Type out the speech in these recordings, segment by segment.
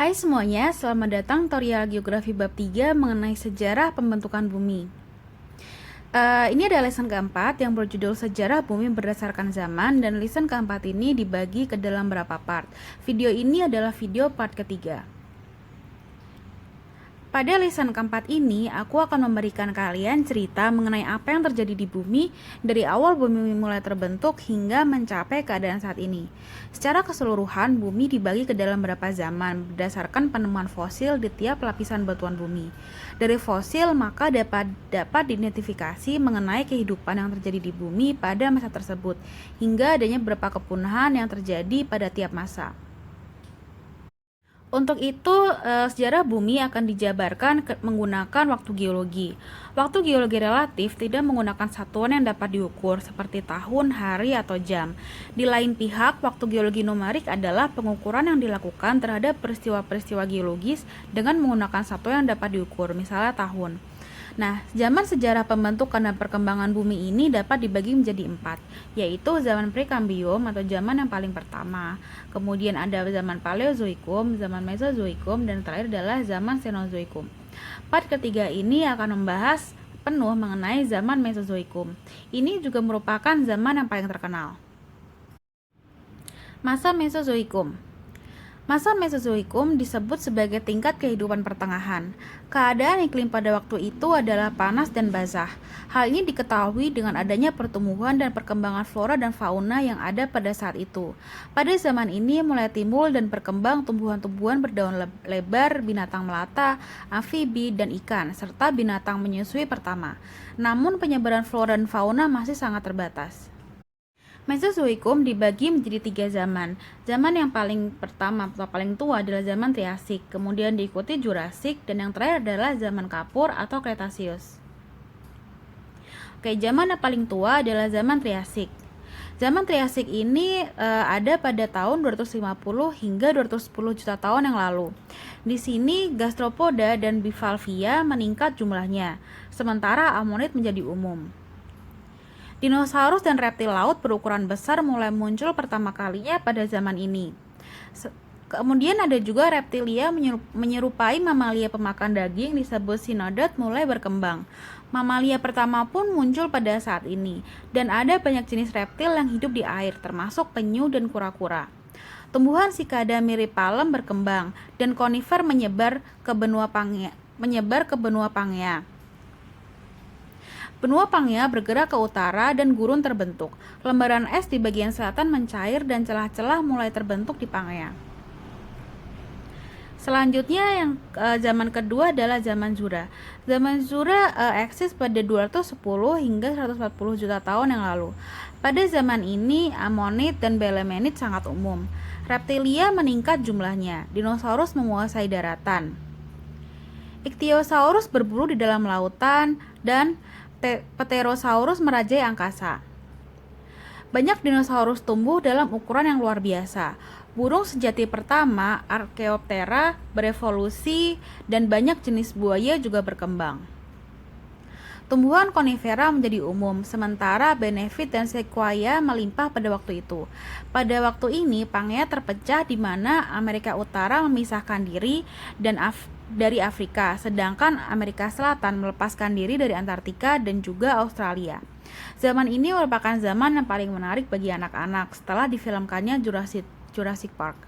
Hai semuanya, selamat datang tutorial Geografi Bab 3 mengenai sejarah pembentukan bumi. Ini adalah lesson keempat yang berjudul Sejarah Bumi Berdasarkan Zaman, dan lesson keempat ini dibagi ke dalam beberapa part. Video ini adalah video part ketiga. Pada lesson keempat ini, aku akan memberikan kalian cerita mengenai apa yang terjadi di bumi dari awal bumi mulai terbentuk hingga mencapai keadaan saat ini. Secara keseluruhan, bumi dibagi ke dalam beberapa zaman berdasarkan penemuan fosil di tiap lapisan batuan bumi. Dari fosil, maka dapat diidentifikasi mengenai kehidupan yang terjadi di bumi pada masa tersebut, hingga adanya beberapa kepunahan yang terjadi pada tiap masa. Untuk itu, sejarah bumi akan dijabarkan menggunakan waktu geologi. Waktu geologi relatif tidak menggunakan satuan yang dapat diukur seperti tahun, hari, atau jam. Di lain pihak, waktu geologi numerik adalah pengukuran yang dilakukan terhadap peristiwa-peristiwa geologis dengan menggunakan satuan yang dapat diukur, misalnya tahun. Nah, zaman sejarah pembentukan dan perkembangan bumi ini dapat dibagi menjadi 4, yaitu zaman Prekambium atau zaman yang paling pertama. Kemudian ada zaman Paleozoikum, zaman Mesozoikum, dan terakhir adalah zaman Cenozoikum. Part ketiga ini akan membahas penuh mengenai zaman Mesozoikum. Ini juga merupakan zaman yang paling terkenal. Masa Mesozoikum. Masa Mesozoikum disebut sebagai tingkat kehidupan pertengahan. Keadaan iklim pada waktu itu adalah panas dan basah. Hal ini diketahui dengan adanya pertumbuhan dan perkembangan flora dan fauna yang ada pada saat itu. Pada zaman ini mulai timbul dan berkembang tumbuhan-tumbuhan berdaun lebar, binatang melata, amfibi, dan ikan, serta binatang menyusui pertama. Namun penyebaran flora dan fauna masih sangat terbatas. Mesozoikum dibagi menjadi 3 zaman. Zaman yang paling pertama atau paling tua adalah zaman Triasik, kemudian diikuti Jurasik, dan yang terakhir adalah zaman Kapur atau Cretaceous. Oke, zaman yang paling tua adalah zaman Triasik. Zaman Triasik ini ada pada tahun 250 hingga 210 juta tahun yang lalu. Di sini Gastropoda dan Bivalvia meningkat jumlahnya, sementara Ammonit menjadi umum. Dinosaurus dan reptil laut berukuran besar mulai muncul pertama kalinya pada zaman ini. Kemudian ada juga reptilia menyerupai mamalia pemakan daging disebut Cynodont mulai berkembang. Mamalia pertama pun muncul pada saat ini, dan ada banyak jenis reptil yang hidup di air, termasuk penyu dan kura-kura. Tumbuhan sikada mirip palem berkembang, dan konifer menyebar ke benua Pangea. Benua Pangea bergerak ke utara dan gurun terbentuk. Lembaran es di bagian selatan mencair dan celah-celah mulai terbentuk di Pangea. Selanjutnya yang zaman kedua adalah zaman Jura. Zaman Jura eksis pada 210 hingga 140 juta tahun yang lalu. Pada zaman ini Ammonit dan Belemnit sangat umum. Reptilia meningkat jumlahnya. Dinosaurus menguasai daratan. Ichthyosaurus berburu di dalam lautan dan Pterosaurus merajai angkasa. Banyak dinosaurus tumbuh dalam ukuran yang luar biasa. Burung sejati pertama, Archaeoptera, berevolusi, dan banyak jenis buaya juga berkembang. Tumbuhan konifera menjadi umum, sementara benefit dan sequoia melimpah pada waktu itu. Pada waktu ini, Pangea terpecah di mana Amerika Utara memisahkan diri dari Afrika, sedangkan Amerika Selatan melepaskan diri dari Antartika dan juga Australia. Zaman ini merupakan zaman yang paling menarik bagi anak-anak setelah difilmkannya Jurassic Park.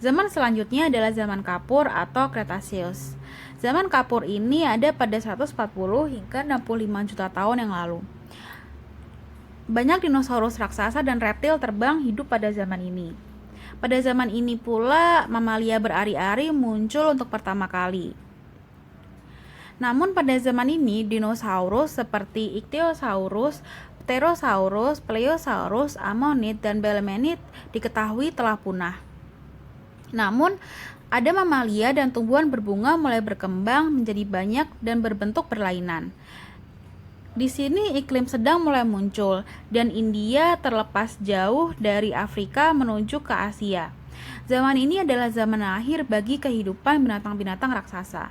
Zaman selanjutnya adalah zaman Kapur atau Cretaceous. Zaman Kapur ini ada pada 140 hingga 65 juta tahun yang lalu. Banyak dinosaurus raksasa dan reptil terbang hidup pada zaman ini. Pada zaman ini pula mamalia berari-ari muncul untuk pertama kali. Namun pada zaman ini dinosaurus seperti Ichthyosaurus, Pterosaurus, Plesiosaurus, Ammonit, dan Belemnit diketahui telah punah. Namun ada mamalia dan tumbuhan berbunga mulai berkembang menjadi banyak dan berbentuk berlainan. Di sini iklim sedang mulai muncul dan India terlepas jauh dari Afrika menuju ke Asia. Zaman ini adalah zaman akhir bagi kehidupan binatang-binatang raksasa.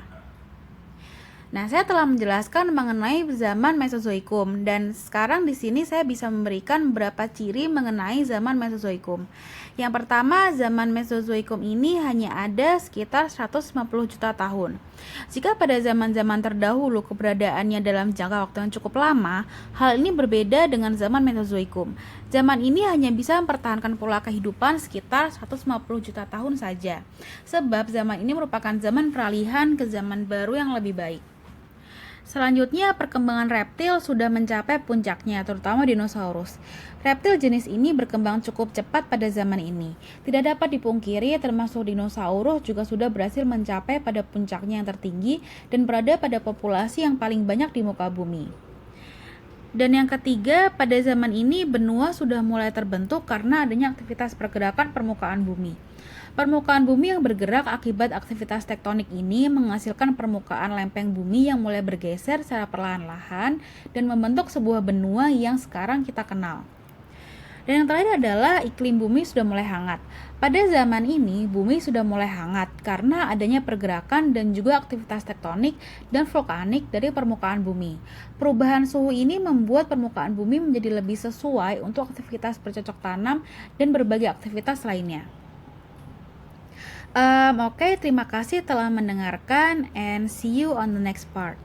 Nah, saya telah menjelaskan mengenai zaman Mesozoikum dan sekarang di sini saya bisa memberikan beberapa ciri mengenai zaman Mesozoikum. Yang pertama, zaman Mesozoikum ini hanya ada sekitar 150 juta tahun. Jika pada zaman-zaman terdahulu keberadaannya dalam jangka waktu yang cukup lama, hal ini berbeda dengan zaman Mesozoikum. Zaman ini hanya bisa mempertahankan pola kehidupan sekitar 150 juta tahun saja. Sebab zaman ini merupakan zaman peralihan ke zaman baru yang lebih baik. Selanjutnya, perkembangan reptil sudah mencapai puncaknya, terutama dinosaurus. Reptil jenis ini berkembang cukup cepat pada zaman ini. Tidak dapat dipungkiri, termasuk dinosaurus juga sudah berhasil mencapai pada puncaknya yang tertinggi dan berada pada populasi yang paling banyak di muka bumi. Dan yang ketiga, pada zaman ini benua sudah mulai terbentuk karena adanya aktivitas pergerakan permukaan bumi. Permukaan bumi yang bergerak akibat aktivitas tektonik ini menghasilkan permukaan lempeng bumi yang mulai bergeser secara perlahan-lahan dan membentuk sebuah benua yang sekarang kita kenal. Dan yang terakhir adalah iklim bumi sudah mulai hangat. Pada zaman ini, bumi sudah mulai hangat karena adanya pergerakan dan juga aktivitas tektonik dan vulkanik dari permukaan bumi. Perubahan suhu ini membuat permukaan bumi menjadi lebih sesuai untuk aktivitas bercocok tanam dan berbagai aktivitas lainnya. Oke, terima kasih telah mendengarkan and see you on the next part.